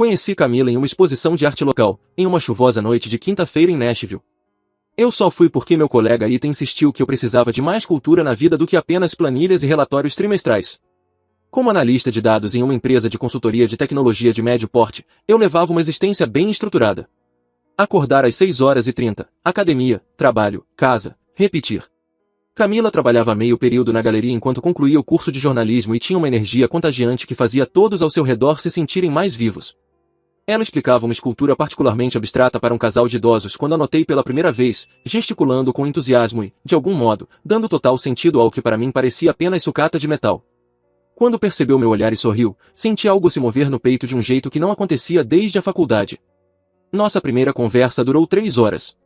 Conheci Camila em uma exposição de arte local, em uma chuvosa noite de quinta-feira em Nashville. Eu só fui porque meu colega Ita insistiu que eu precisava de mais cultura na vida do que apenas planilhas e relatórios trimestrais. Como analista de dados em uma empresa de consultoria de tecnologia de médio porte, eu levava uma existência bem estruturada. Acordar às 6h30, academia, trabalho, casa, repetir. Camila trabalhava meio período na galeria enquanto concluía o curso de jornalismo e tinha uma energia contagiante que fazia todos ao seu redor se sentirem mais vivos. Ela explicava uma escultura particularmente abstrata para um casal de idosos quando a notei pela primeira vez, gesticulando com entusiasmo e, de algum modo, dando total sentido ao que para mim parecia apenas sucata de metal. Quando percebeu meu olhar e sorriu, senti algo se mover no peito de um jeito que não acontecia desde a faculdade. Nossa primeira conversa durou 3 horas.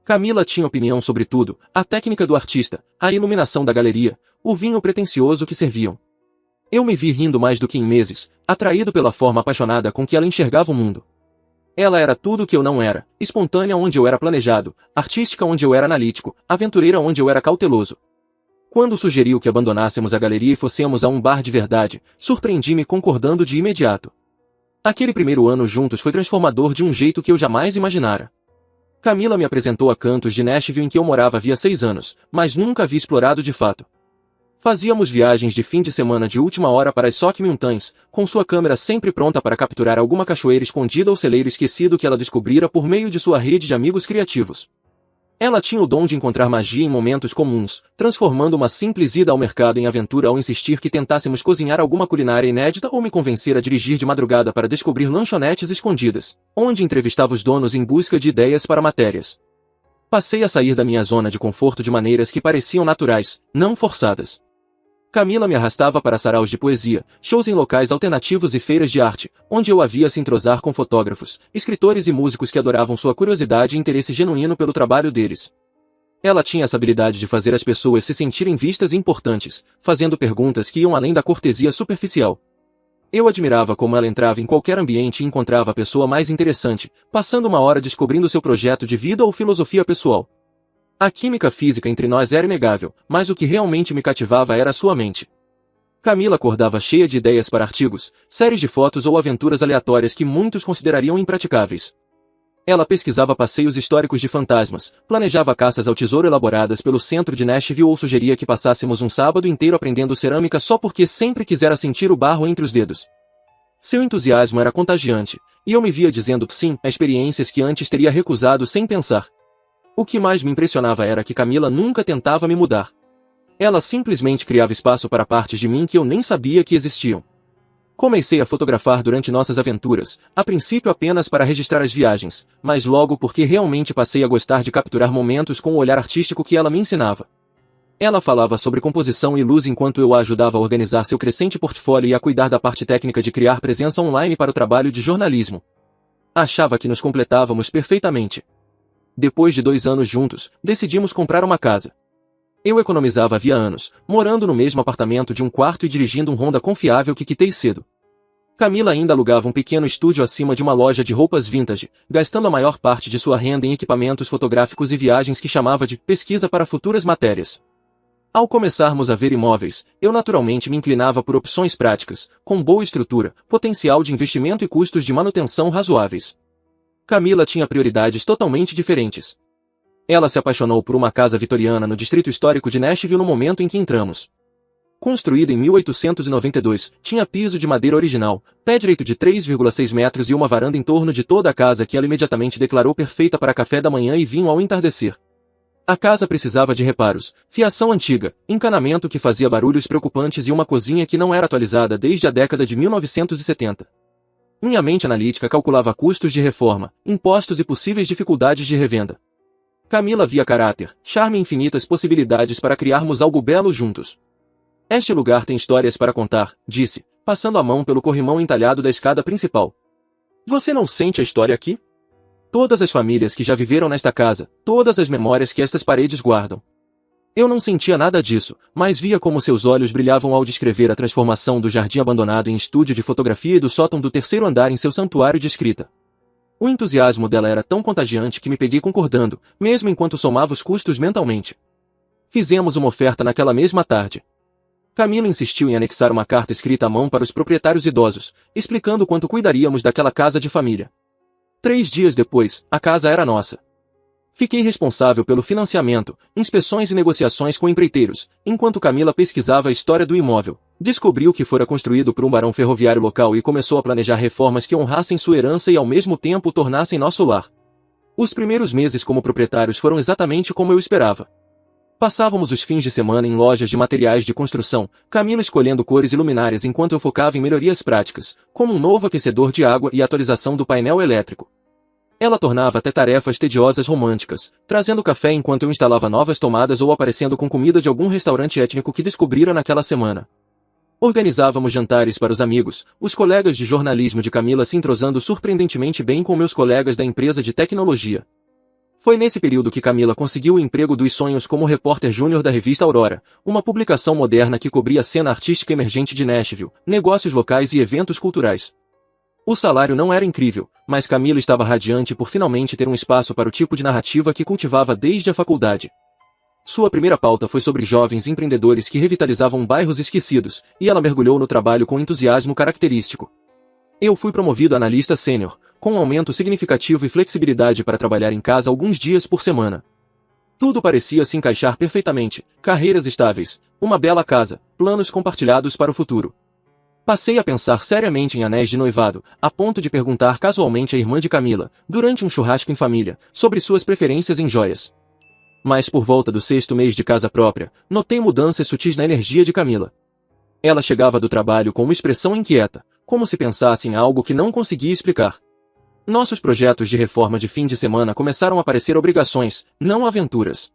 Camila tinha opinião sobre tudo, a técnica do artista, a iluminação da galeria, o vinho pretensioso que serviam. Eu me vi rindo mais do que em meses, atraído pela forma apaixonada com que ela enxergava o mundo. Ela era tudo o que eu não era, espontânea onde eu era planejado, artística onde eu era analítico, aventureira onde eu era cauteloso. Quando sugeriu que abandonássemos a galeria e fossemos a um bar de verdade, surpreendi-me concordando de imediato. Aquele primeiro ano juntos foi transformador de um jeito que eu jamais imaginara. Camila me apresentou a cantos de Nashville em que eu morava havia 6 anos, mas nunca havia explorado de fato. Fazíamos viagens de fim de semana de última hora para as Rocky Mountains, com sua câmera sempre pronta para capturar alguma cachoeira escondida ou celeiro esquecido que ela descobrira por meio de sua rede de amigos criativos. Ela tinha o dom de encontrar magia em momentos comuns, transformando uma simples ida ao mercado em aventura ao insistir que tentássemos cozinhar alguma culinária inédita ou me convencer a dirigir de madrugada para descobrir lanchonetes escondidas, onde entrevistava os donos em busca de ideias para matérias. Passei a sair da minha zona de conforto de maneiras que pareciam naturais, não forçadas. Camila me arrastava para saraus de poesia, shows em locais alternativos e feiras de arte, onde eu havia se entrosar com fotógrafos, escritores e músicos que adoravam sua curiosidade e interesse genuíno pelo trabalho deles. Ela tinha essa habilidade de fazer as pessoas se sentirem vistas e importantes, fazendo perguntas que iam além da cortesia superficial. Eu admirava como ela entrava em qualquer ambiente e encontrava a pessoa mais interessante, passando uma hora descobrindo seu projeto de vida ou filosofia pessoal. A química física entre nós era inegável, mas o que realmente me cativava era sua mente. Camila acordava cheia de ideias para artigos, séries de fotos ou aventuras aleatórias que muitos considerariam impraticáveis. Ela pesquisava passeios históricos de fantasmas, planejava caças ao tesouro elaboradas pelo centro de Nashville ou sugeria que passássemos um sábado inteiro aprendendo cerâmica só porque sempre quisera sentir o barro entre os dedos. Seu entusiasmo era contagiante, e eu me via dizendo sim a experiências que antes teria recusado sem pensar. O que mais me impressionava era que Camila nunca tentava me mudar. Ela simplesmente criava espaço para partes de mim que eu nem sabia que existiam. Comecei a fotografar durante nossas aventuras, a princípio apenas para registrar as viagens, mas logo porque realmente passei a gostar de capturar momentos com o olhar artístico que ela me ensinava. Ela falava sobre composição e luz enquanto eu a ajudava a organizar seu crescente portfólio e a cuidar da parte técnica de criar presença online para o trabalho de jornalismo. Achava que nos completávamos perfeitamente. Depois de 2 anos juntos, decidimos comprar uma casa. Eu economizava havia anos, morando no mesmo apartamento de um quarto e dirigindo um Honda confiável que quitei cedo. Camila ainda alugava um pequeno estúdio acima de uma loja de roupas vintage, gastando a maior parte de sua renda em equipamentos fotográficos e viagens que chamava de pesquisa para futuras matérias. Ao começarmos a ver imóveis, eu naturalmente me inclinava por opções práticas, com boa estrutura, potencial de investimento e custos de manutenção razoáveis. Camila tinha prioridades totalmente diferentes. Ela se apaixonou por uma casa vitoriana no distrito histórico de Nashville no momento em que entramos. Construída em 1892, tinha piso de madeira original, pé direito de 3,6 metros e uma varanda em torno de toda a casa que ela imediatamente declarou perfeita para café da manhã e vinho ao entardecer. A casa precisava de reparos, fiação antiga, encanamento que fazia barulhos preocupantes e uma cozinha que não era atualizada desde a década de 1970. Minha mente analítica calculava custos de reforma, impostos e possíveis dificuldades de revenda. Camila via caráter, charme e infinitas possibilidades para criarmos algo belo juntos. Este lugar tem histórias para contar, disse, passando a mão pelo corrimão entalhado da escada principal. Você não sente a história aqui? Todas as famílias que já viveram nesta casa, todas as memórias que estas paredes guardam. Eu não sentia nada disso, mas via como seus olhos brilhavam ao descrever a transformação do jardim abandonado em estúdio de fotografia e do sótão do 3º andar em seu santuário de escrita. O entusiasmo dela era tão contagiante que me peguei concordando, mesmo enquanto somava os custos mentalmente. Fizemos uma oferta naquela mesma tarde. Camila insistiu em anexar uma carta escrita à mão para os proprietários idosos, explicando quanto cuidaríamos daquela casa de família. 3 dias depois, a casa era nossa. Fiquei responsável pelo financiamento, inspeções e negociações com empreiteiros, enquanto Camila pesquisava a história do imóvel. Descobriu que fora construído por um barão ferroviário local e começou a planejar reformas que honrassem sua herança e ao mesmo tempo o tornassem nosso lar. Os primeiros meses como proprietários foram exatamente como eu esperava. Passávamos os fins de semana em lojas de materiais de construção, Camila escolhendo cores e luminárias enquanto eu focava em melhorias práticas, como um novo aquecedor de água e atualização do painel elétrico. Ela tornava até tarefas tediosas românticas, trazendo café enquanto eu instalava novas tomadas ou aparecendo com comida de algum restaurante étnico que descobrira naquela semana. Organizávamos jantares para os amigos, os colegas de jornalismo de Camila se entrosando surpreendentemente bem com meus colegas da empresa de tecnologia. Foi nesse período que Camila conseguiu o emprego dos sonhos como repórter júnior da revista Aurora, uma publicação moderna que cobria a cena artística emergente de Nashville, negócios locais e eventos culturais. O salário não era incrível, mas Camila estava radiante por finalmente ter um espaço para o tipo de narrativa que cultivava desde a faculdade. Sua primeira pauta foi sobre jovens empreendedores que revitalizavam bairros esquecidos, e ela mergulhou no trabalho com entusiasmo característico. Eu fui promovido a analista sênior, com um aumento significativo e flexibilidade para trabalhar em casa alguns dias por semana. Tudo parecia se encaixar perfeitamente, carreiras estáveis, uma bela casa, planos compartilhados para o futuro. Passei a pensar seriamente em anéis de noivado, a ponto de perguntar casualmente à irmã de Camila, durante um churrasco em família, sobre suas preferências em joias. Mas por volta do 6º mês de casa própria, notei mudanças sutis na energia de Camila. Ela chegava do trabalho com uma expressão inquieta, como se pensasse em algo que não conseguia explicar. Nossos projetos de reforma de fim de semana começaram a parecer obrigações, não aventuras.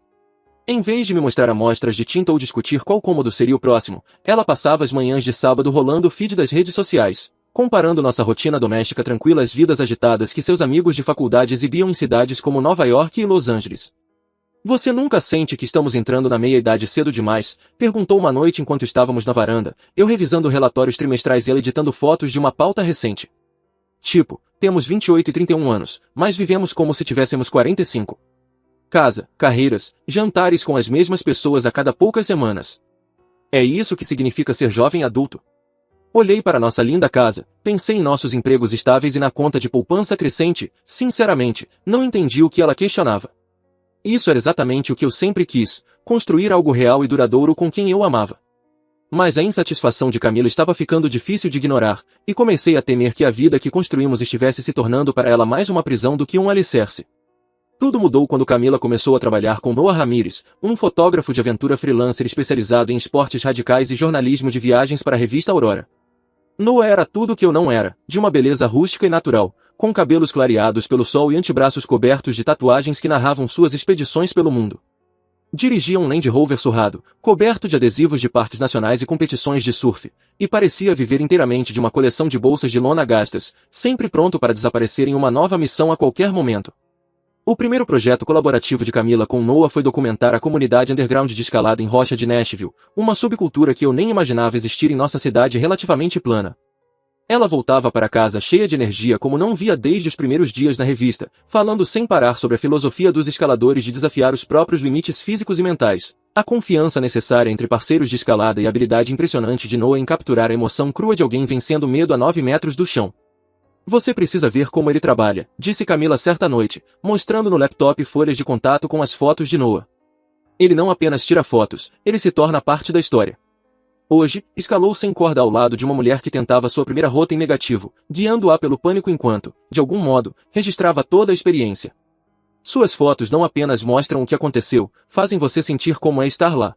Em vez de me mostrar amostras de tinta ou discutir qual cômodo seria o próximo, ela passava as manhãs de sábado rolando o feed das redes sociais, comparando nossa rotina doméstica tranquila às vidas agitadas que seus amigos de faculdade exibiam em cidades como Nova York e Los Angeles. Você nunca sente que estamos entrando na meia-idade cedo demais? Perguntou uma noite enquanto estávamos na varanda, eu revisando relatórios trimestrais e ela editando fotos de uma pauta recente. Tipo, temos 28 e 31 anos, mas vivemos como se tivéssemos 45. Casa, carreiras, jantares com as mesmas pessoas a cada poucas semanas. É isso que significa ser jovem adulto. Olhei para nossa linda casa, pensei em nossos empregos estáveis e na conta de poupança crescente, sinceramente, não entendi o que ela questionava. Isso era exatamente o que eu sempre quis, construir algo real e duradouro com quem eu amava. Mas a insatisfação de Camila estava ficando difícil de ignorar, e comecei a temer que a vida que construímos estivesse se tornando para ela mais uma prisão do que um alicerce. Tudo mudou quando Camila começou a trabalhar com Noah Ramirez, um fotógrafo de aventura freelancer especializado em esportes radicais e jornalismo de viagens para a revista Aurora. Noah era tudo o que eu não era, de uma beleza rústica e natural, com cabelos clareados pelo sol e antebraços cobertos de tatuagens que narravam suas expedições pelo mundo. Dirigia um Land Rover surrado, coberto de adesivos de parques nacionais e competições de surf, e parecia viver inteiramente de uma coleção de bolsas de lona gastas, sempre pronto para desaparecer em uma nova missão a qualquer momento. O primeiro projeto colaborativo de Camila com Noah foi documentar a comunidade underground de escalada em rocha de Nashville, uma subcultura que eu nem imaginava existir em nossa cidade relativamente plana. Ela voltava para casa cheia de energia como não via desde os primeiros dias na revista, falando sem parar sobre a filosofia dos escaladores de desafiar os próprios limites físicos e mentais, a confiança necessária entre parceiros de escalada e a habilidade impressionante de Noah em capturar a emoção crua de alguém vencendo medo a 9 metros do chão. Você precisa ver como ele trabalha, disse Camila certa noite, mostrando no laptop folhas de contato com as fotos de Noah. Ele não apenas tira fotos, ele se torna parte da história. Hoje, escalou sem corda ao lado de uma mulher que tentava sua primeira rota em negativo, guiando-a pelo pânico enquanto, de algum modo, registrava toda a experiência. Suas fotos não apenas mostram o que aconteceu, fazem você sentir como é estar lá.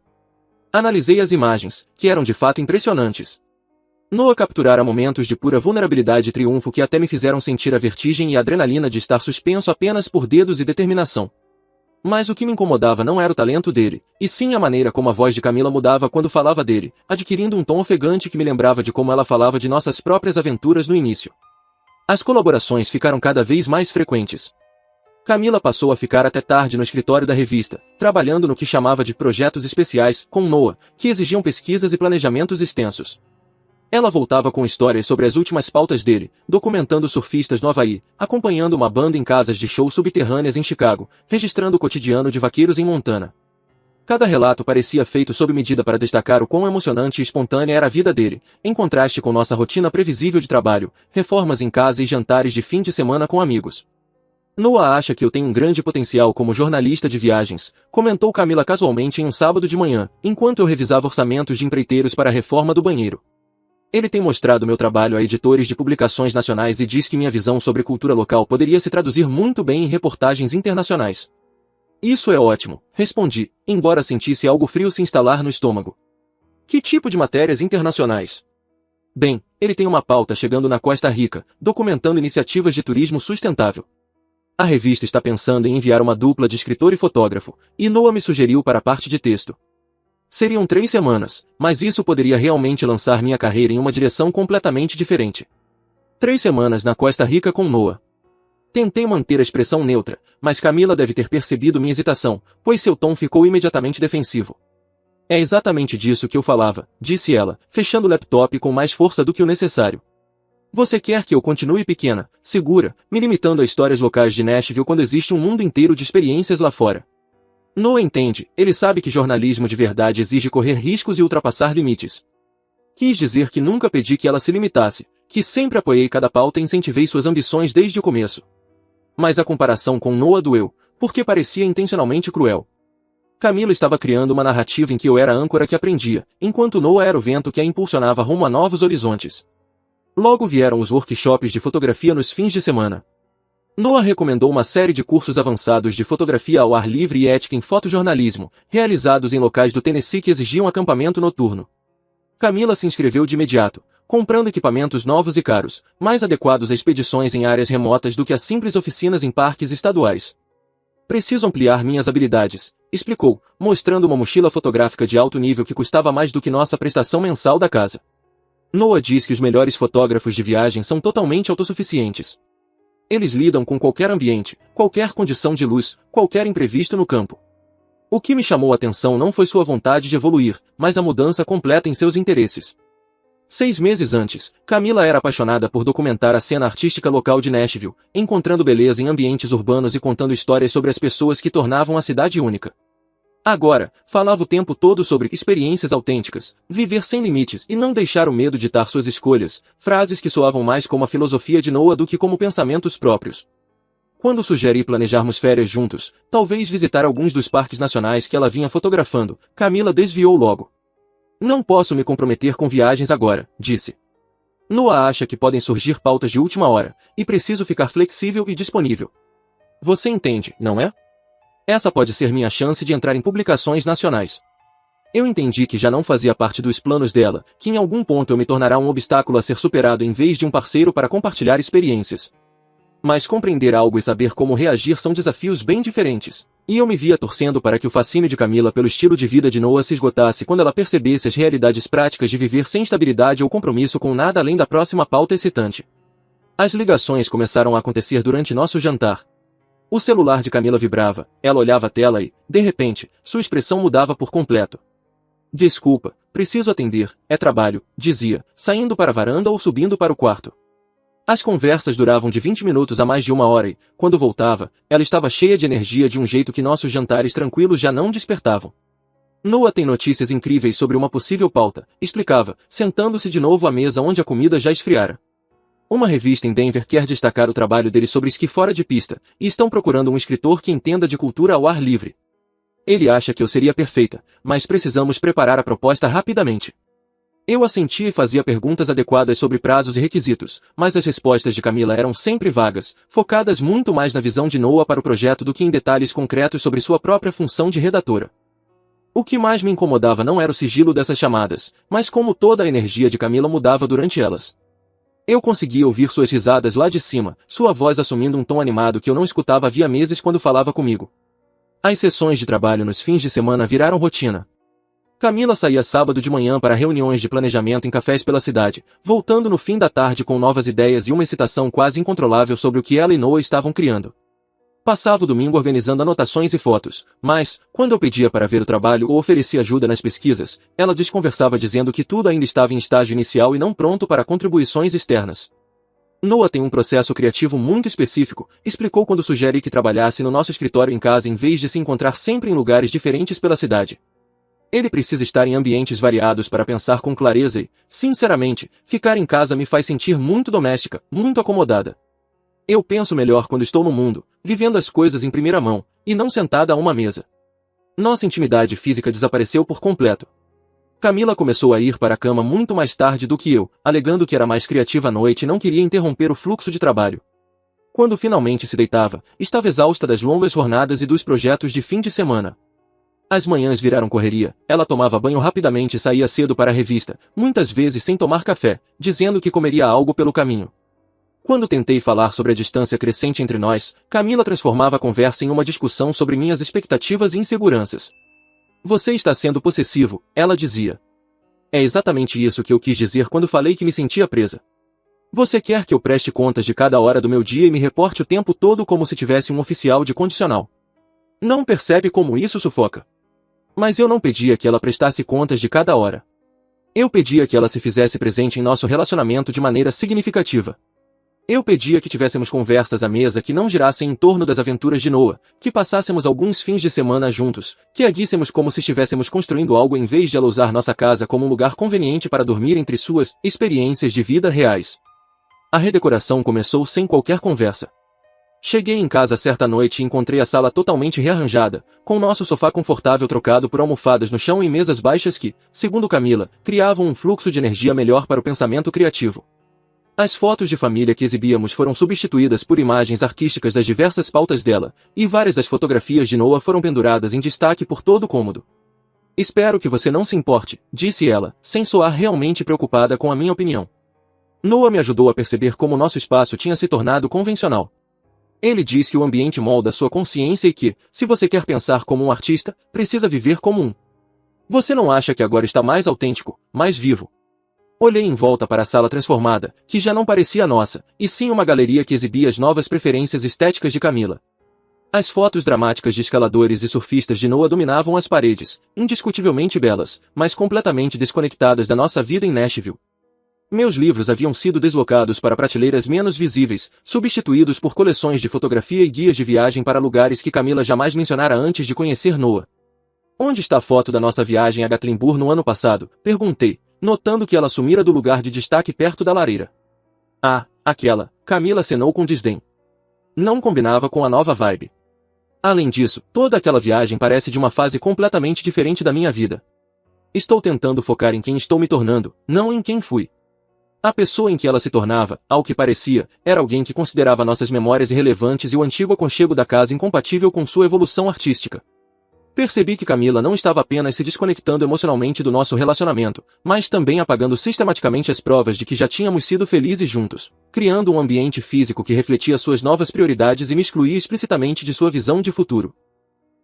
Analisei as imagens, que eram de fato impressionantes. Noah capturara momentos de pura vulnerabilidade e triunfo que até me fizeram sentir a vertigem e a adrenalina de estar suspenso apenas por dedos e determinação. Mas o que me incomodava não era o talento dele, e sim a maneira como a voz de Camila mudava quando falava dele, adquirindo um tom ofegante que me lembrava de como ela falava de nossas próprias aventuras no início. As colaborações ficaram cada vez mais frequentes. Camila passou a ficar até tarde no escritório da revista, trabalhando no que chamava de projetos especiais, com Noah, que exigiam pesquisas e planejamentos extensos. Ela voltava com histórias sobre as últimas pautas dele, documentando surfistas no Havaí, acompanhando uma banda em casas de show subterrâneas em Chicago, registrando o cotidiano de vaqueiros em Montana. Cada relato parecia feito sob medida para destacar o quão emocionante e espontânea era a vida dele, em contraste com nossa rotina previsível de trabalho, reformas em casa e jantares de fim de semana com amigos. Noah acha que eu tenho um grande potencial como jornalista de viagens, comentou Camila casualmente em um sábado de manhã, enquanto eu revisava orçamentos de empreiteiros para a reforma do banheiro. Ele tem mostrado meu trabalho a editores de publicações nacionais e diz que minha visão sobre cultura local poderia se traduzir muito bem em reportagens internacionais. Isso é ótimo, respondi, embora sentisse algo frio se instalar no estômago. Que tipo de matérias internacionais? Bem, ele tem uma pauta chegando na Costa Rica, documentando iniciativas de turismo sustentável. A revista está pensando em enviar uma dupla de escritor e fotógrafo, e Noah me sugeriu para a parte de texto. Seriam 3 semanas, mas isso poderia realmente lançar minha carreira em uma direção completamente diferente. 3 semanas na Costa Rica com Noah. Tentei manter a expressão neutra, mas Camila deve ter percebido minha hesitação, pois seu tom ficou imediatamente defensivo. É exatamente disso que eu falava, disse ela, fechando o laptop com mais força do que o necessário. Você quer que eu continue pequena, segura, me limitando a histórias locais de Nashville quando existe um mundo inteiro de experiências lá fora. Noah entende, ele sabe que jornalismo de verdade exige correr riscos e ultrapassar limites. Quis dizer que nunca pedi que ela se limitasse, que sempre apoiei cada pauta e incentivei suas ambições desde o começo. Mas a comparação com Noah doeu, porque parecia intencionalmente cruel. Camila estava criando uma narrativa em que eu era a âncora que aprendia, enquanto Noah era o vento que a impulsionava rumo a novos horizontes. Logo vieram os workshops de fotografia nos fins de semana. Noah recomendou uma série de cursos avançados de fotografia ao ar livre e ética em fotojornalismo, realizados em locais do Tennessee que exigiam acampamento noturno. Camila se inscreveu de imediato, comprando equipamentos novos e caros, mais adequados a expedições em áreas remotas do que a simples oficinas em parques estaduais. Preciso ampliar minhas habilidades, explicou, mostrando uma mochila fotográfica de alto nível que custava mais do que nossa prestação mensal da casa. Noah diz que os melhores fotógrafos de viagem são totalmente autossuficientes. Eles lidam com qualquer ambiente, qualquer condição de luz, qualquer imprevisto no campo. O que me chamou a atenção não foi sua vontade de evoluir, mas a mudança completa em seus interesses. 6 meses antes, Camila era apaixonada por documentar a cena artística local de Nashville, encontrando beleza em ambientes urbanos e contando histórias sobre as pessoas que tornavam a cidade única. Agora, falava o tempo todo sobre experiências autênticas, viver sem limites e não deixar o medo ditar suas escolhas, frases que soavam mais como a filosofia de Noah do que como pensamentos próprios. Quando sugeri planejarmos férias juntos, talvez visitar alguns dos parques nacionais que ela vinha fotografando, Camila desviou logo. Não posso me comprometer com viagens agora, disse. Noah acha que podem surgir pautas de última hora, e preciso ficar flexível e disponível. Você entende, não é? Essa pode ser minha chance de entrar em publicações nacionais. Eu entendi que já não fazia parte dos planos dela, que em algum ponto eu me tornará um obstáculo a ser superado em vez de um parceiro para compartilhar experiências. Mas compreender algo e saber como reagir são desafios bem diferentes. E eu me via torcendo para que o fascínio de Camila pelo estilo de vida de Noah se esgotasse quando ela percebesse as realidades práticas de viver sem estabilidade ou compromisso com nada além da próxima pauta excitante. As ligações começaram a acontecer durante nosso jantar. O celular de Camila vibrava, ela olhava a tela e, de repente, sua expressão mudava por completo. Desculpa, preciso atender, é trabalho, dizia, saindo para a varanda ou subindo para o quarto. As conversas duravam de 20 minutos a mais de 1 hora e, quando voltava, ela estava cheia de energia de um jeito que nossos jantares tranquilos já não despertavam. Noah tem notícias incríveis sobre uma possível pauta, explicava, sentando-se de novo à mesa onde a comida já esfriara. Uma revista em Denver quer destacar o trabalho dele sobre esqui fora de pista, e estão procurando um escritor que entenda de cultura ao ar livre. Ele acha que eu seria perfeita, mas precisamos preparar a proposta rapidamente. Eu assentia e fazia perguntas adequadas sobre prazos e requisitos, mas as respostas de Camila eram sempre vagas, focadas muito mais na visão de Noah para o projeto do que em detalhes concretos sobre sua própria função de redatora. O que mais me incomodava não era o sigilo dessas chamadas, mas como toda a energia de Camila mudava durante elas. Eu conseguia ouvir suas risadas lá de cima, sua voz assumindo um tom animado que eu não escutava havia meses quando falava comigo. As sessões de trabalho nos fins de semana viraram rotina. Camila saía sábado de manhã para reuniões de planejamento em cafés pela cidade, voltando no fim da tarde com novas ideias e uma excitação quase incontrolável sobre o que ela e Noah estavam criando. Passava o domingo organizando anotações e fotos, mas, quando eu pedia para ver o trabalho ou oferecia ajuda nas pesquisas, ela desconversava dizendo que tudo ainda estava em estágio inicial e não pronto para contribuições externas. Noah tem um processo criativo muito específico, explicou quando sugere que trabalhasse no nosso escritório em casa em vez de se encontrar sempre em lugares diferentes pela cidade. Ele precisa estar em ambientes variados para pensar com clareza e, sinceramente, ficar em casa me faz sentir muito doméstica, muito acomodada. Eu penso melhor quando estou no mundo, vivendo as coisas em primeira mão, e não sentada a uma mesa. Nossa intimidade física desapareceu por completo. Camila começou a ir para a cama muito mais tarde do que eu, alegando que era mais criativa à noite e não queria interromper o fluxo de trabalho. Quando finalmente se deitava, estava exausta das longas jornadas e dos projetos de fim de semana. As manhãs viraram correria, ela tomava banho rapidamente e saía cedo para a revista, muitas vezes sem tomar café, dizendo que comeria algo pelo caminho. Quando tentei falar sobre a distância crescente entre nós, Camila transformava a conversa em uma discussão sobre minhas expectativas e inseguranças. Você está sendo possessivo, ela dizia. É exatamente isso que eu quis dizer quando falei que me sentia presa. Você quer que eu preste contas de cada hora do meu dia e me reporte o tempo todo como se tivesse um oficial de condicional. Não percebe como isso sufoca? Mas eu não pedia que ela prestasse contas de cada hora. Eu pedia que ela se fizesse presente em nosso relacionamento de maneira significativa. Eu pedia que tivéssemos conversas à mesa que não girassem em torno das aventuras de Noah, que passássemos alguns fins de semana juntos, que agíssemos como se estivéssemos construindo algo em vez de ela usar nossa casa como um lugar conveniente para dormir entre suas experiências de vida reais. A redecoração começou sem qualquer conversa. Cheguei em casa certa noite e encontrei a sala totalmente rearranjada, com nosso sofá confortável trocado por almofadas no chão e mesas baixas que, segundo Camila, criavam um fluxo de energia melhor para o pensamento criativo. As fotos de família que exibíamos foram substituídas por imagens artísticas das diversas pautas dela, e várias das fotografias de Noah foram penduradas em destaque por todo o cômodo. Espero que você não se importe, disse ela, sem soar realmente preocupada com a minha opinião. Noah me ajudou a perceber como nosso espaço tinha se tornado convencional. Ele diz que o ambiente molda sua consciência e que, se você quer pensar como um artista, precisa viver como um. Você não acha que agora está mais autêntico, mais vivo? Olhei em volta para a sala transformada, que já não parecia nossa, e sim uma galeria que exibia as novas preferências estéticas de Camila. As fotos dramáticas de escaladores e surfistas de Noah dominavam as paredes, indiscutivelmente belas, mas completamente desconectadas da nossa vida em Nashville. Meus livros haviam sido deslocados para prateleiras menos visíveis, substituídos por coleções de fotografia e guias de viagem para lugares que Camila jamais mencionara antes de conhecer Noah. Onde está a foto da nossa viagem a Gatlinburg no ano passado? Perguntei, notando que ela sumira do lugar de destaque perto da lareira. Ah, aquela, Camila acenou com desdém. Não combinava com a nova vibe. Além disso, toda aquela viagem parece de uma fase completamente diferente da minha vida. Estou tentando focar em quem estou me tornando, não em quem fui. A pessoa em que ela se tornava, ao que parecia, era alguém que considerava nossas memórias irrelevantes e o antigo aconchego da casa incompatível com sua evolução artística. Percebi que Camila não estava apenas se desconectando emocionalmente do nosso relacionamento, mas também apagando sistematicamente as provas de que já tínhamos sido felizes juntos, criando um ambiente físico que refletia suas novas prioridades e me excluía explicitamente de sua visão de futuro.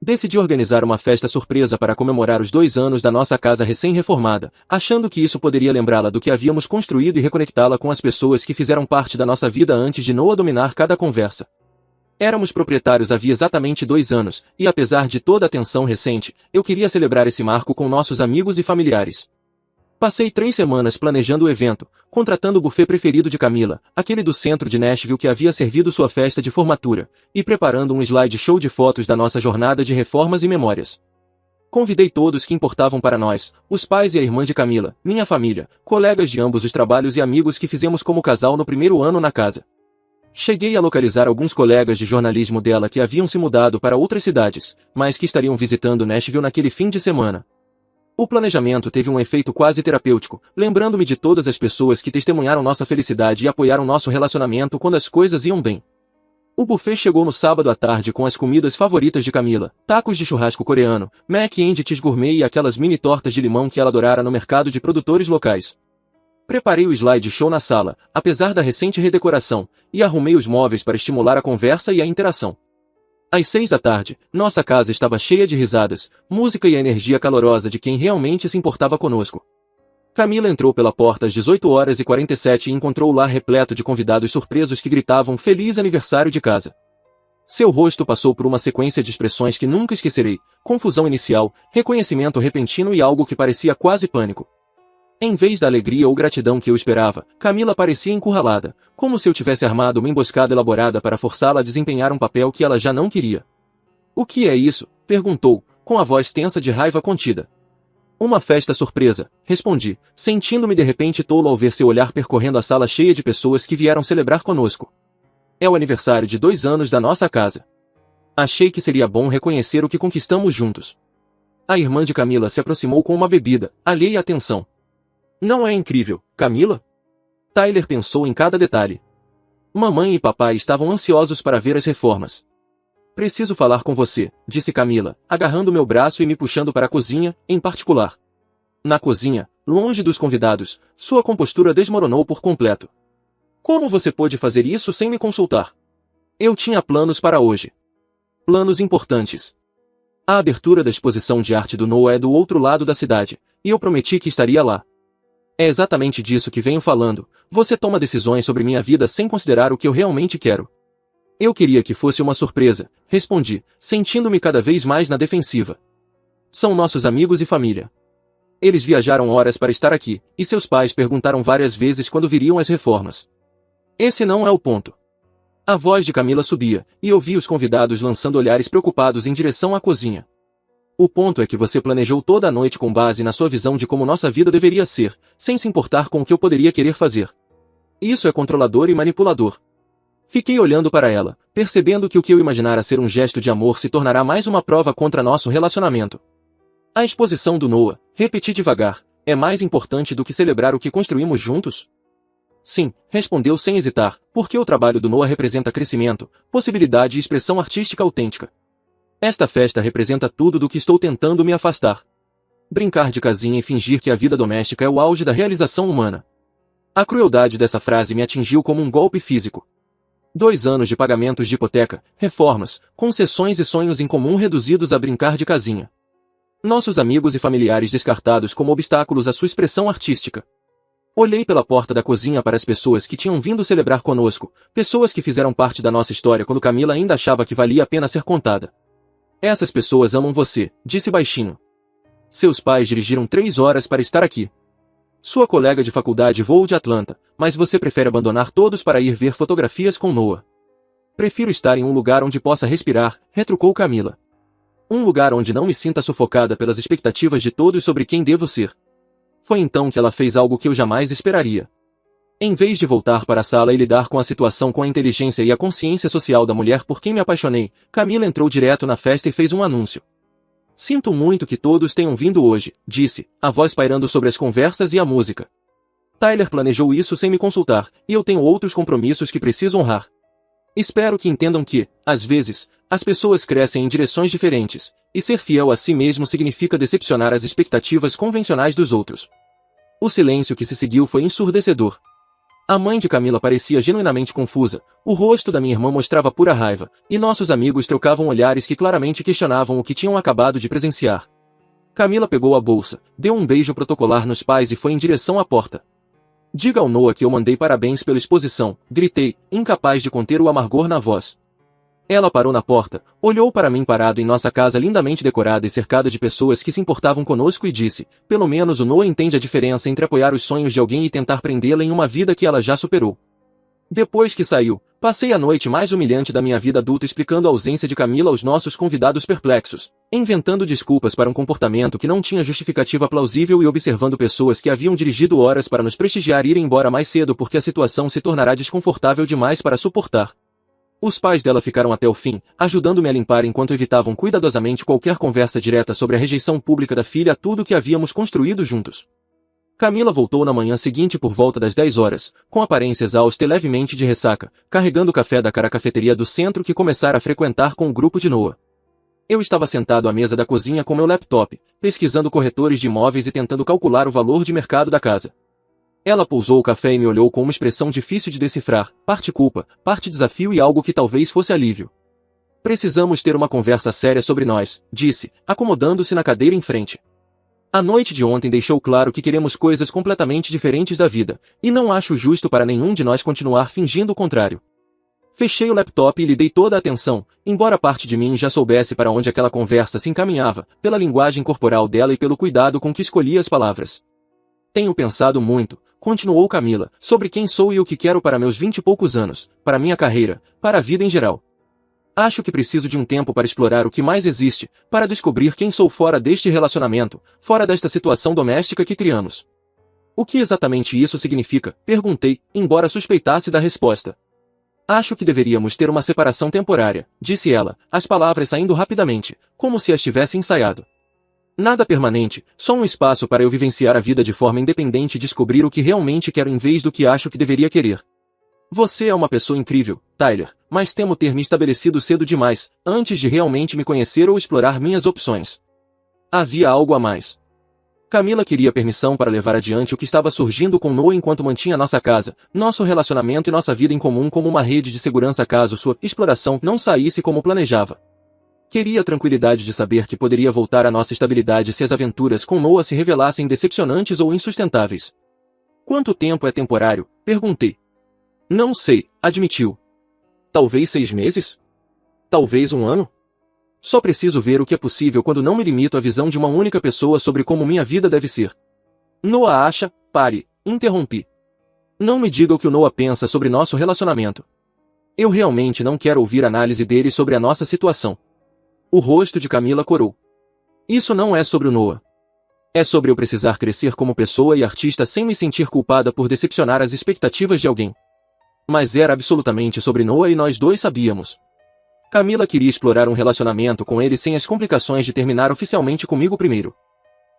Decidi organizar uma festa surpresa para comemorar os 2 anos da nossa casa recém-reformada, achando que isso poderia lembrá-la do que havíamos construído e reconectá-la com as pessoas que fizeram parte da nossa vida antes de Noah dominar cada conversa. Éramos proprietários havia exatamente 2 anos, e apesar de toda a tensão recente, eu queria celebrar esse marco com nossos amigos e familiares. Passei 3 semanas planejando o evento, contratando o buffet preferido de Camila, aquele do centro de Nashville que havia servido sua festa de formatura, e preparando um slideshow de fotos da nossa jornada de reformas e memórias. Convidei todos que importavam para nós, os pais e a irmã de Camila, minha família, colegas de ambos os trabalhos e amigos que fizemos como casal no primeiro ano na casa. Cheguei a localizar alguns colegas de jornalismo dela que haviam se mudado para outras cidades, mas que estariam visitando Nashville naquele fim de semana. O planejamento teve um efeito quase terapêutico, lembrando-me de todas as pessoas que testemunharam nossa felicidade e apoiaram nosso relacionamento quando as coisas iam bem. O buffet chegou no sábado à tarde com as comidas favoritas de Camila, tacos de churrasco coreano, mac and cheese gourmet e aquelas mini tortas de limão que ela adorara no mercado de produtores locais. Preparei o slideshow na sala, apesar da recente redecoração, e arrumei os móveis para estimular a conversa e a interação. Às 6 da tarde, nossa casa estava cheia de risadas, música e a energia calorosa de quem realmente se importava conosco. Camila entrou pela porta às 18h47 e encontrou o lar repleto de convidados surpresos que gritavam "Feliz aniversário de casa". Seu rosto passou por uma sequência de expressões que nunca esquecerei: confusão inicial, reconhecimento repentino e algo que parecia quase pânico. Em vez da alegria ou gratidão que eu esperava, Camila parecia encurralada, como se eu tivesse armado uma emboscada elaborada para forçá-la a desempenhar um papel que ela já não queria. "O que é isso?", perguntou, com a voz tensa de raiva contida. "Uma festa surpresa", respondi, sentindo-me de repente tolo ao ver seu olhar percorrendo a sala cheia de pessoas que vieram celebrar conosco. "É o aniversário de 2 anos da nossa casa. Achei que seria bom reconhecer o que conquistamos juntos." A irmã de Camila se aproximou com uma bebida, alheia à atenção. "Não é incrível, Camila?" Tyler pensou em cada detalhe. Mamãe e papai estavam ansiosos para ver as reformas. "Preciso falar com você", disse Camila, agarrando meu braço e me puxando para a cozinha, em particular. Na cozinha, longe dos convidados, sua compostura desmoronou por completo. "Como você pôde fazer isso sem me consultar? Eu tinha planos para hoje. Planos importantes. A abertura da exposição de arte do Noah é do outro lado da cidade, e eu prometi que estaria lá. É exatamente disso que venho falando, você toma decisões sobre minha vida sem considerar o que eu realmente quero." "Eu queria que fosse uma surpresa", respondi, sentindo-me cada vez mais na defensiva. "São nossos amigos e família. Eles viajaram horas para estar aqui, e seus pais perguntaram várias vezes quando viriam as reformas. Esse não é o ponto." A voz de Camila subia, e eu vi os convidados lançando olhares preocupados em direção à cozinha. "O ponto é que você planejou toda a noite com base na sua visão de como nossa vida deveria ser, sem se importar com o que eu poderia querer fazer. Isso é controlador e manipulador." Fiquei olhando para ela, percebendo que o que eu imaginara ser um gesto de amor se tornará mais uma prova contra nosso relacionamento. "A exposição do Noah", repeti devagar, "é mais importante do que celebrar o que construímos juntos?" "Sim", respondeu sem hesitar, "porque o trabalho do Noah representa crescimento, possibilidade e expressão artística autêntica. Esta festa representa tudo do que estou tentando me afastar. Brincar de casinha e fingir que a vida doméstica é o auge da realização humana." A crueldade dessa frase me atingiu como um golpe físico. 2 anos de pagamentos de hipoteca, reformas, concessões e sonhos em comum reduzidos a brincar de casinha. Nossos amigos e familiares descartados como obstáculos à sua expressão artística. Olhei pela porta da cozinha para as pessoas que tinham vindo celebrar conosco, pessoas que fizeram parte da nossa história quando Camila ainda achava que valia a pena ser contada. "Essas pessoas amam você", disse baixinho. "Seus pais dirigiram 3 horas para estar aqui. Sua colega de faculdade voou de Atlanta, mas você prefere abandonar todos para ir ver fotografias com Noah." "Prefiro estar em um lugar onde possa respirar", retrucou Camila. "Um lugar onde não me sinta sufocada pelas expectativas de todos sobre quem devo ser." Foi então que ela fez algo que eu jamais esperaria. Em vez de voltar para a sala e lidar com a situação com a inteligência e a consciência social da mulher por quem me apaixonei, Camila entrou direto na festa e fez um anúncio. "Sinto muito que todos tenham vindo hoje", disse, a voz pairando sobre as conversas e a música. "Tyler planejou isso sem me consultar, e eu tenho outros compromissos que preciso honrar. Espero que entendam que, às vezes, as pessoas crescem em direções diferentes, e ser fiel a si mesmo significa decepcionar as expectativas convencionais dos outros." O silêncio que se seguiu foi ensurdecedor. A mãe de Camila parecia genuinamente confusa, o rosto da minha irmã mostrava pura raiva, e nossos amigos trocavam olhares que claramente questionavam o que tinham acabado de presenciar. Camila pegou a bolsa, deu um beijo protocolar nos pais e foi em direção à porta. "Diga ao Noah que eu mandei parabéns pela exposição", gritei, incapaz de conter o amargor na voz. Ela parou na porta, olhou para mim parado em nossa casa lindamente decorada e cercada de pessoas que se importavam conosco e disse, "Pelo menos o Noah entende a diferença entre apoiar os sonhos de alguém e tentar prendê-la em uma vida que ela já superou." Depois que saiu, passei a noite mais humilhante da minha vida adulta explicando a ausência de Camila aos nossos convidados perplexos, inventando desculpas para um comportamento que não tinha justificativa plausível e observando pessoas que haviam dirigido horas para nos prestigiar irem embora mais cedo porque a situação se tornará desconfortável demais para suportar. Os pais dela ficaram até o fim, ajudando-me a limpar enquanto evitavam cuidadosamente qualquer conversa direta sobre a rejeição pública da filha a tudo que havíamos construído juntos. Camila voltou na manhã seguinte por volta das 10 horas, com aparência exausta e levemente de ressaca, carregando o café da cara cafeteria do centro que começara a frequentar com o grupo de Noah. Eu estava sentado à mesa da cozinha com meu laptop, pesquisando corretores de imóveis e tentando calcular o valor de mercado da casa. Ela pousou o café e me olhou com uma expressão difícil de decifrar, parte culpa, parte desafio e algo que talvez fosse alívio. "Precisamos ter uma conversa séria sobre nós", disse, acomodando-se na cadeira em frente. "A noite de ontem deixou claro que queremos coisas completamente diferentes da vida, e não acho justo para nenhum de nós continuar fingindo o contrário." Fechei o laptop e lhe dei toda a atenção, embora parte de mim já soubesse para onde aquela conversa se encaminhava, pela linguagem corporal dela e pelo cuidado com que escolhia as palavras. Tenho pensado muito, continuou Camila, sobre quem sou e o que quero para meus 20 e poucos anos, para minha carreira, para a vida em geral. Acho que preciso de um tempo para explorar o que mais existe, para descobrir quem sou fora deste relacionamento, fora desta situação doméstica que criamos. O que exatamente isso significa? Perguntei, embora suspeitasse da resposta. Acho que deveríamos ter uma separação temporária, disse ela, as palavras saindo rapidamente, como se as tivesse ensaiado. Nada permanente, só um espaço para eu vivenciar a vida de forma independente e descobrir o que realmente quero em vez do que acho que deveria querer. Você é uma pessoa incrível, Tyler, mas temo ter me estabelecido cedo demais, antes de realmente me conhecer ou explorar minhas opções. Havia algo a mais. Camila queria permissão para levar adiante o que estava surgindo com Noah enquanto mantinha nossa casa, nosso relacionamento e nossa vida em comum como uma rede de segurança caso sua exploração não saísse como planejava. Queria a tranquilidade de saber que poderia voltar à nossa estabilidade se as aventuras com Noah se revelassem decepcionantes ou insustentáveis. Quanto tempo é temporário? Perguntei. Não sei, admitiu. Talvez 6 meses? Talvez 1 ano? Só preciso ver o que é possível quando não me limito à visão de uma única pessoa sobre como minha vida deve ser. Noah acha, pare, interrompi. Não me diga o que o Noah pensa sobre nosso relacionamento. Eu realmente não quero ouvir análise dele sobre a nossa situação. O rosto de Camila corou. Isso não é sobre o Noah. É sobre eu precisar crescer como pessoa e artista sem me sentir culpada por decepcionar as expectativas de alguém. Mas era absolutamente sobre Noah e nós dois sabíamos. Camila queria explorar um relacionamento com ele sem as complicações de terminar oficialmente comigo primeiro.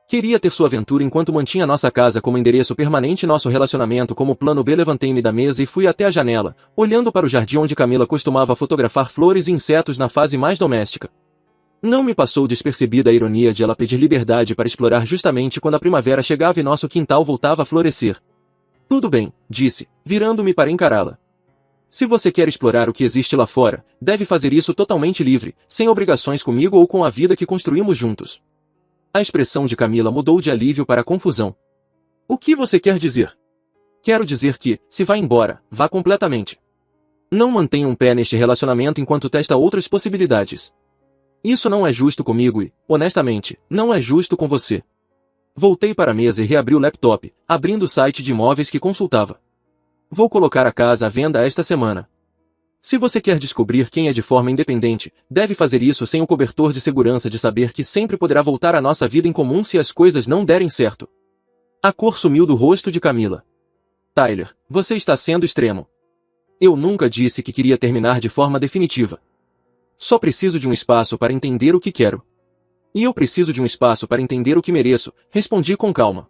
Queria ter sua aventura enquanto mantinha nossa casa como endereço permanente e nosso relacionamento como plano B. Levantei-me da mesa e fui até a janela, olhando para o jardim onde Camila costumava fotografar flores e insetos na fase mais doméstica. Não me passou despercebida a ironia de ela pedir liberdade para explorar justamente quando a primavera chegava e nosso quintal voltava a florescer. Tudo bem, disse, virando-me para encará-la. Se você quer explorar o que existe lá fora, deve fazer isso totalmente livre, sem obrigações comigo ou com a vida que construímos juntos. A expressão de Camila mudou de alívio para confusão. O que você quer dizer? Quero dizer que, se vá embora, vá completamente. Não mantenha um pé neste relacionamento enquanto testa outras possibilidades. Isso não é justo comigo e, honestamente, não é justo com você. Voltei para a mesa e reabri o laptop, abrindo o site de imóveis que consultava. Vou colocar a casa à venda esta semana. Se você quer descobrir quem é de forma independente, deve fazer isso sem o cobertor de segurança de saber que sempre poderá voltar à nossa vida em comum se as coisas não derem certo. A cor sumiu do rosto de Camila. Tyler, você está sendo extremo. Eu nunca disse que queria terminar de forma definitiva. Só preciso de um espaço para entender o que quero. E eu preciso de um espaço para entender o que mereço, respondi com calma.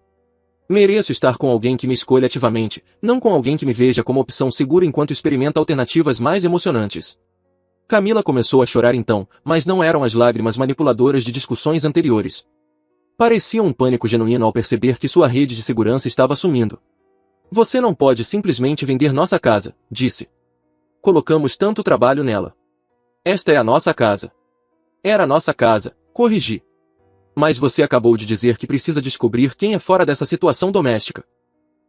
Mereço estar com alguém que me escolha ativamente, não com alguém que me veja como opção segura enquanto experimenta alternativas mais emocionantes. Camila começou a chorar então, mas não eram as lágrimas manipuladoras de discussões anteriores. Parecia um pânico genuíno ao perceber que sua rede de segurança estava sumindo. Você não pode simplesmente vender nossa casa, disse. Colocamos tanto trabalho nela. Esta é a nossa casa. Era a nossa casa, corrigi. Mas você acabou de dizer que precisa descobrir quem é fora dessa situação doméstica.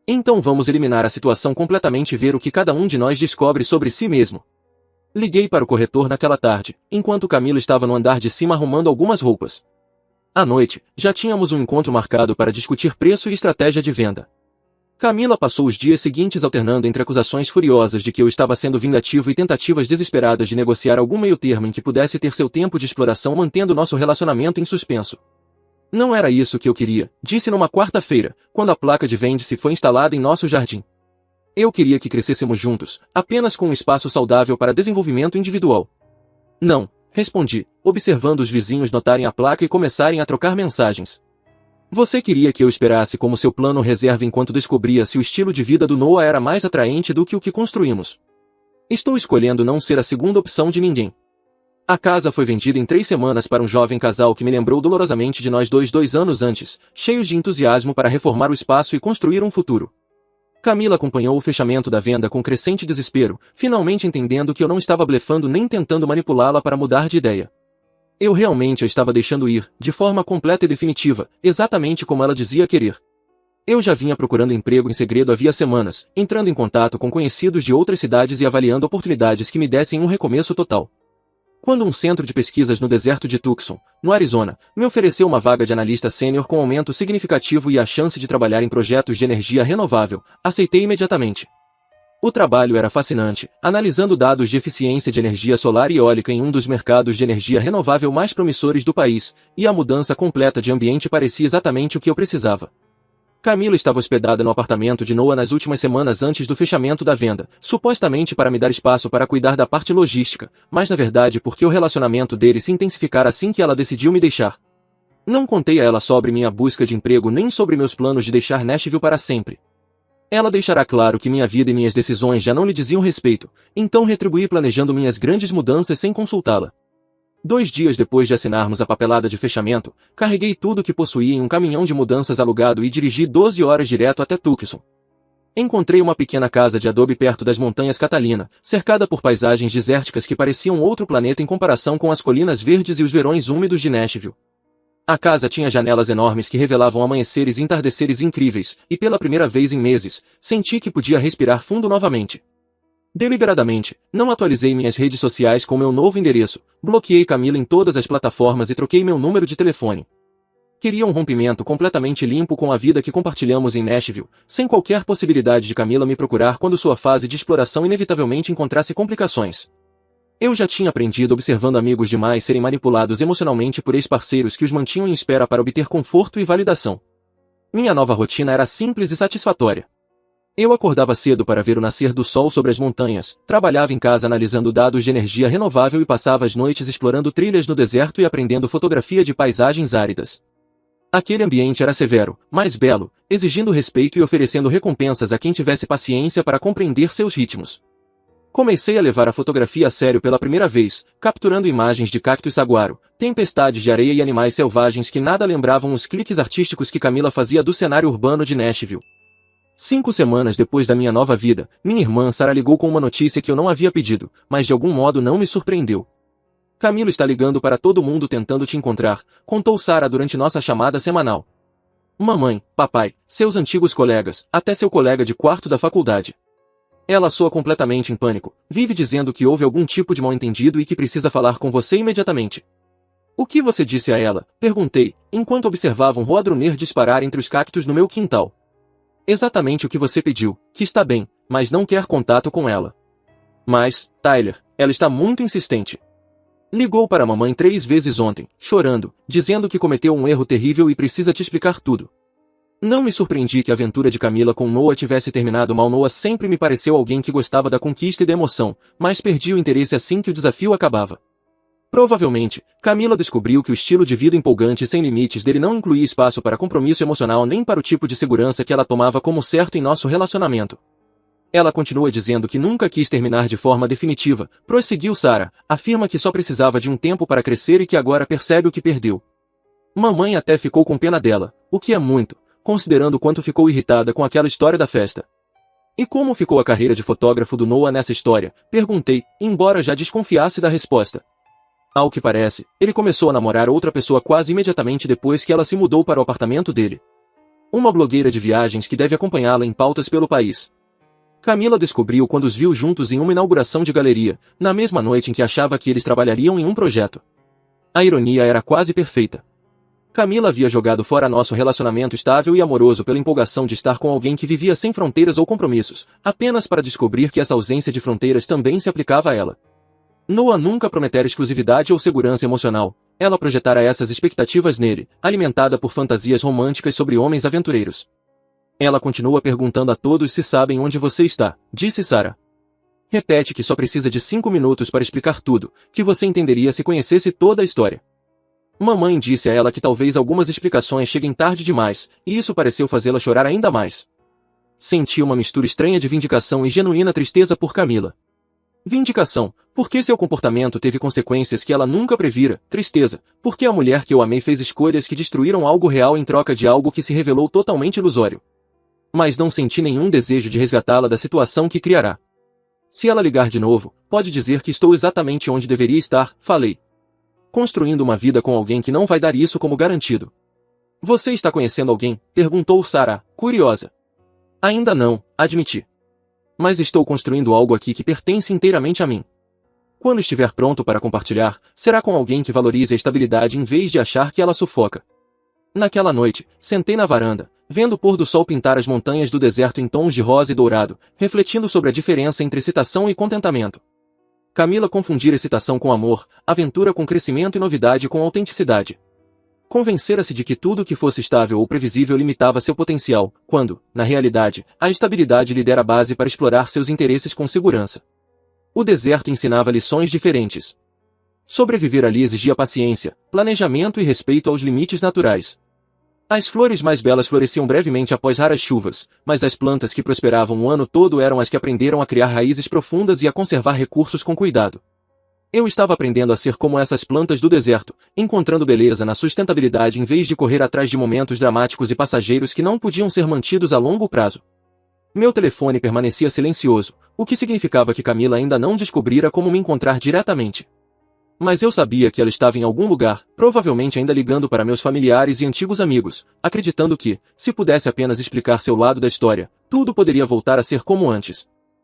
Então vamos eliminar a situação completamente e ver o que cada um de nós descobre sobre si mesmo. Liguei para o corretor naquela tarde, enquanto Camila estava no andar de cima arrumando algumas roupas. À noite, já tínhamos um encontro marcado para discutir preço e estratégia de venda. Camila passou os dias seguintes alternando entre acusações furiosas de que eu estava sendo vingativo e tentativas desesperadas de negociar algum meio-termo em que pudesse ter seu tempo de exploração mantendo nosso relacionamento em suspenso. Não era isso que eu queria, disse numa quarta-feira, quando a placa de vende-se foi instalada em nosso jardim. Eu queria que crescêssemos juntos, apenas com um espaço saudável para desenvolvimento individual. Não, respondi, observando os vizinhos notarem a placa e começarem a trocar mensagens. Você queria que eu esperasse como seu plano reserva enquanto descobria se o estilo de vida do Noah era mais atraente do que o que construímos. Estou escolhendo não ser a segunda opção de ninguém. A casa foi vendida em 3 semanas para um jovem casal que me lembrou dolorosamente de nós 2 anos antes, cheios de entusiasmo para reformar o espaço e construir um futuro. Camila acompanhou o fechamento da venda com crescente desespero, finalmente entendendo que eu não estava blefando nem tentando manipulá-la para mudar de ideia. Eu realmente a estava deixando ir, de forma completa e definitiva, exatamente como ela dizia querer. Eu já vinha procurando emprego em segredo havia semanas, entrando em contato com conhecidos de outras cidades e avaliando oportunidades que me dessem um recomeço total. quando um centro de pesquisas no deserto de Tucson, no Arizona, me ofereceu uma vaga de analista sênior com aumento significativo e a chance de trabalhar em projetos de energia renovável, aceitei imediatamente. O trabalho era fascinante, analisando dados de eficiência de energia solar e eólica em um dos mercados de energia renovável mais promissores do país, e a mudança completa de ambiente parecia exatamente o que eu precisava. Camila estava hospedada no apartamento de Noah nas últimas semanas antes do fechamento da venda, supostamente para me dar espaço para cuidar da parte logística, mas na verdade porque o relacionamento deles se intensificara assim que ela decidiu me deixar. Não contei a ela sobre minha busca de emprego nem sobre meus planos de deixar Nashville para sempre. Ela deixará claro que minha vida e minhas decisões já não lhe diziam respeito, então retribuí planejando minhas grandes mudanças sem consultá-la. 2 dias depois de assinarmos a papelada de fechamento, carreguei tudo que possuía em um caminhão de mudanças alugado e dirigi 12 horas direto até Tucson. Encontrei uma pequena casa de adobe perto das montanhas Catalina, cercada por paisagens desérticas que pareciam outro planeta em comparação com as colinas verdes e os verões úmidos de Nashville. A casa tinha janelas enormes que revelavam amanheceres e entardeceres incríveis, e pela primeira vez em meses, senti que podia respirar fundo novamente. Deliberadamente, não atualizei minhas redes sociais com meu novo endereço, bloqueei Camila em todas as plataformas e troquei meu número de telefone. Queria um rompimento completamente limpo com a vida que compartilhamos em Nashville, sem qualquer possibilidade de Camila me procurar quando sua fase de exploração inevitavelmente encontrasse complicações. Eu já tinha aprendido observando amigos demais serem manipulados emocionalmente por ex-parceiros que os mantinham em espera para obter conforto e validação. Minha nova rotina era simples e satisfatória. Eu acordava cedo para ver o nascer do sol sobre as montanhas, trabalhava em casa analisando dados de energia renovável e passava as noites explorando trilhas no deserto e aprendendo fotografia de paisagens áridas. Aquele ambiente era severo, mas belo, exigindo respeito e oferecendo recompensas a quem tivesse paciência para compreender seus ritmos. Comecei a levar a fotografia a sério pela primeira vez, capturando imagens de cactos saguaro, tempestades de areia e animais selvagens que nada lembravam os cliques artísticos que Camila fazia do cenário urbano de Nashville. 5 semanas depois da minha nova vida, minha irmã Sarah ligou com uma notícia que eu não havia pedido, mas de algum modo não me surpreendeu. Camila está ligando para todo mundo tentando te encontrar, contou Sarah durante nossa chamada semanal. Mamãe, papai, seus antigos colegas, até seu colega de quarto da faculdade. Ela soa completamente em pânico, vive dizendo que houve algum tipo de mal-entendido e que precisa falar com você imediatamente. O que você disse a ela? Perguntei, enquanto observava um Roadrunner disparar entre os cactos no meu quintal. Exatamente o que você pediu, que está bem, mas não quer contato com ela. Mas, Tyler, ela está muito insistente. Ligou para a mamãe 3 vezes ontem, chorando, dizendo que cometeu um erro terrível e precisa te explicar tudo. Não me surpreendi que a aventura de Camila com Noah tivesse terminado mal. Noah sempre me pareceu alguém que gostava da conquista e da emoção, mas perdi o interesse assim que o desafio acabava. Provavelmente, Camila descobriu que o estilo de vida empolgante e sem limites dele não incluía espaço para compromisso emocional nem para o tipo de segurança que ela tomava como certo em nosso relacionamento. Ela continua dizendo que nunca quis terminar de forma definitiva, prosseguiu Sarah, afirma que só precisava de um tempo para crescer e que agora percebe o que perdeu. Mamãe até ficou com pena dela, o que é muito, considerando quanto ficou irritada com aquela história da festa. E como ficou a carreira de fotógrafo do Noah nessa história? Perguntei, embora já desconfiasse da resposta. Ao que parece, ele começou a namorar outra pessoa quase imediatamente depois que ela se mudou para o apartamento dele. Uma blogueira de viagens que deve acompanhá-la em pautas pelo país. Camila descobriu quando os viu juntos em uma inauguração de galeria, na mesma noite em que achava que eles trabalhariam em um projeto. A ironia era quase perfeita. Camila havia jogado fora nosso relacionamento estável e amoroso pela empolgação de estar com alguém que vivia sem fronteiras ou compromissos, apenas para descobrir que essa ausência de fronteiras também se aplicava a ela. Noah nunca prometera exclusividade ou segurança emocional. Ela projetara essas expectativas nele, alimentada por fantasias românticas sobre homens aventureiros. Ela continua perguntando a todos se sabem onde você está, disse Sarah. Repete que só precisa de 5 minutos para explicar tudo, que você entenderia se conhecesse toda a história. Mamãe disse a ela que talvez algumas explicações cheguem tarde demais, e isso pareceu fazê-la chorar ainda mais. Senti uma mistura estranha de vindicação e genuína tristeza por Camila. Vindicação, porque seu comportamento teve consequências que ela nunca previra. Tristeza, porque a mulher que eu amei fez escolhas que destruíram algo real em troca de algo que se revelou totalmente ilusório. Mas não senti nenhum desejo de resgatá-la da situação que criará. Se ela ligar de novo, pode dizer que estou exatamente onde deveria estar, falei. Construindo uma vida com alguém que não vai dar isso como garantido. Você está conhecendo alguém? Perguntou Sarah, curiosa. Ainda não, admiti. Mas estou construindo algo aqui que pertence inteiramente a mim. Quando estiver pronto para compartilhar, será com alguém que valorize a estabilidade em vez de achar que ela sufoca. Naquela noite, sentei na varanda, vendo o pôr do sol pintar as montanhas do deserto em tons de rosa e dourado, refletindo sobre a diferença entre excitação e contentamento. Camila confundira excitação com amor, aventura com crescimento e novidade com autenticidade. Convencera-se de que tudo que fosse estável ou previsível limitava seu potencial, quando, na realidade, a estabilidade lhe dera base para explorar seus interesses com segurança. O deserto ensinava lições diferentes. Sobreviver ali exigia paciência, planejamento e respeito aos limites naturais. As flores mais belas floresciam brevemente após raras chuvas, mas as plantas que prosperavam o ano todo eram as que aprenderam a criar raízes profundas e a conservar recursos com cuidado. Eu estava aprendendo a ser como essas plantas do deserto, encontrando beleza na sustentabilidade em vez de correr atrás de momentos dramáticos e passageiros que não podiam ser mantidos a longo prazo. Meu telefone permanecia silencioso, o que significava que Camila ainda não descobrira como me encontrar diretamente. Mas eu sabia que ela estava em algum lugar, provavelmente ainda ligando para meus familiares e antigos amigos, acreditando que, se pudesse apenas explicar seu lado da história, tudo poderia voltar a ser como antes.